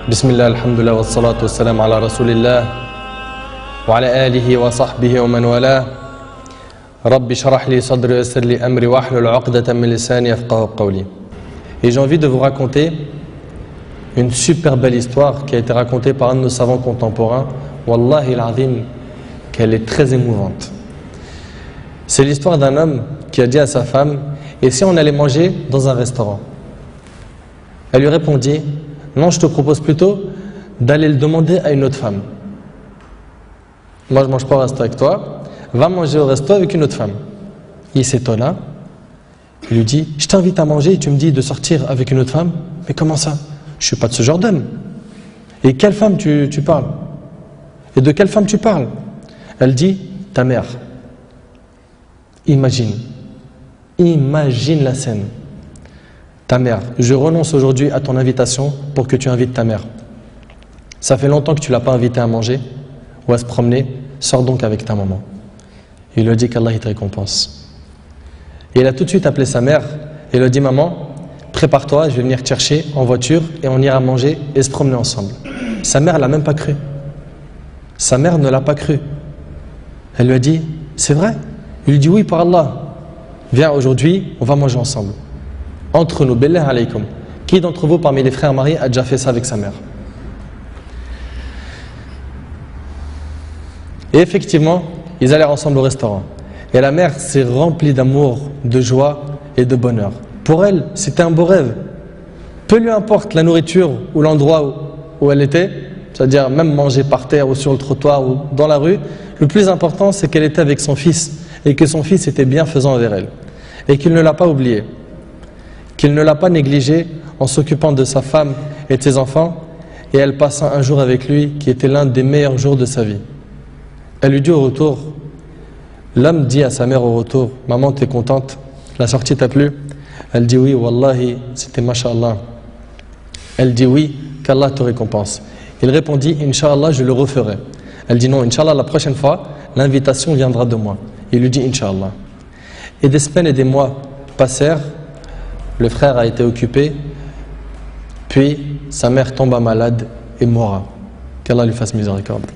Bismillah, alhamdulillah, wa salatu wa salam ala rasulillah wa ala alihi wa sahbihi wa man wala. Rabbi shrah li sadri wa yassir li amri wa hlul 'uqdatan min lisani yafqahu qawli. Et j'ai envie de vous raconter une super belle histoire qui a été racontée par un de nos savants contemporains. Wallahi al-azim, qu'elle est très émouvante. C'est l'histoire d'un homme qui a dit à sa femme: et si on allait manger dans un restaurant? Elle lui répondit: non, je te propose plutôt d'aller le demander à une autre femme. Moi je mange pas au resto avec toi, va manger au resto avec une autre femme. Il s'étonna, il lui dit: je t'invite à manger et tu me dis de sortir avec une autre femme? Mais comment ça? Je suis pas de ce genre d'homme. Et quelle femme tu parles? Et de quelle femme tu parles? Elle dit: ta mère. Imagine la scène. Ta mère, je renonce aujourd'hui à ton invitation pour que tu invites ta mère. Ça fait longtemps que tu ne l'as pas invitée à manger ou à se promener, sors donc avec ta maman. Il lui a dit qu'Allah te récompense. Et il a tout de suite appelé sa mère et lui a dit: maman, prépare-toi, je vais venir te chercher en voiture et on ira manger et se promener ensemble. Sa mère ne l'a même pas cru. Sa mère ne l'a pas cru. Elle lui a dit: c'est vrai? Il lui dit: oui, par Allah. Viens aujourd'hui, on va manger ensemble. Entre nous, billah alaykum. Qui d'entre vous parmi les frères mariés a déjà fait ça avec sa mère? Et effectivement, ils allèrent ensemble au restaurant. Et la mère s'est remplie d'amour, de joie et de bonheur. Pour elle, c'était un beau rêve. Peu lui importe la nourriture ou l'endroit où elle était, c'est-à-dire même manger par terre ou sur le trottoir ou dans la rue, le plus important c'est qu'elle était avec son fils et que son fils était bienfaisant envers elle. Et qu'il ne l'a pas oublié, qu'il ne l'a pas négligé en s'occupant de sa femme et de ses enfants, et elle passa un jour avec lui qui était l'un des meilleurs jours de sa vie. Elle lui dit au retour, l'homme dit à sa mère au retour: maman, t'es contente? La sortie t'a plu? Elle dit: oui, wallahi, c'était masha'Allah. Elle dit: oui, qu'Allah te récompense. Il répondit: Inch'Allah, je le referai. Elle dit: non, Inch'Allah, la prochaine fois, l'invitation viendra de moi. Il lui dit: Inch'Allah. Et des semaines et des mois passèrent, le frère a été occupé, puis sa mère tomba malade et mourra. Qu'Allah lui fasse miséricorde.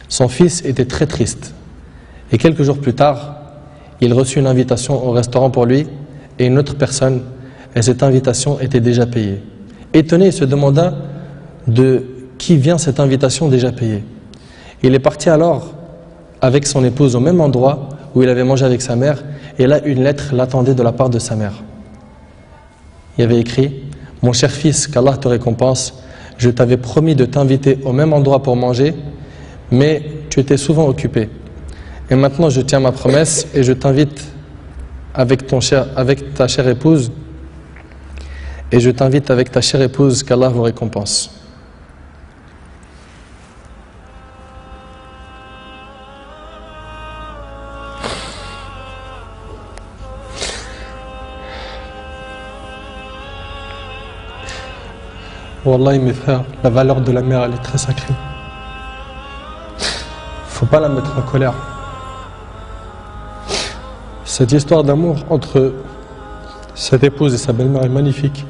Son fils était très triste. Et quelques jours plus tard, il reçut une invitation au restaurant pour lui et une autre personne, et cette invitation était déjà payée. Étonné, il se demanda de qui vient cette invitation déjà payée. Il est parti alors avec son épouse au même endroit où il avait mangé avec sa mère, et là une lettre l'attendait de la part de sa mère. Il y avait écrit: mon cher fils, qu'Allah te récompense, je t'avais promis de t'inviter au même endroit pour manger, mais tu étais souvent occupé. Et maintenant je tiens ma promesse et je t'invite avec ta chère épouse, et je t'invite avec ta chère épouse, qu'Allah vous récompense. Wallahi mes frères, la valeur de la mère elle est très sacrée. Faut pas la mettre en colère. Cette histoire d'amour entre cette épouse et sa belle-mère est magnifique.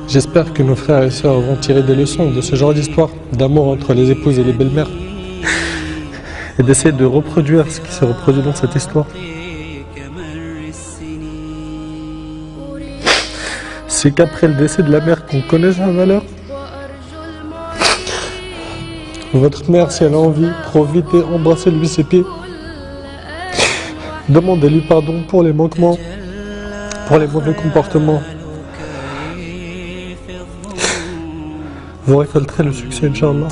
J'espère que nos frères et sœurs vont tirer des leçons de ce genre d'histoire d'amour entre les épouses et les belles-mères et d'essayer de reproduire ce qui s'est reproduit dans cette histoire. C'est qu'après le décès de la mère qu'on connaît sa valeur. Votre mère, si elle a envie, profitez, embrassez-lui ses pieds. Demandez-lui pardon pour les manquements, pour les mauvais comportements. Vous récolterez le succès, Inch'Allah.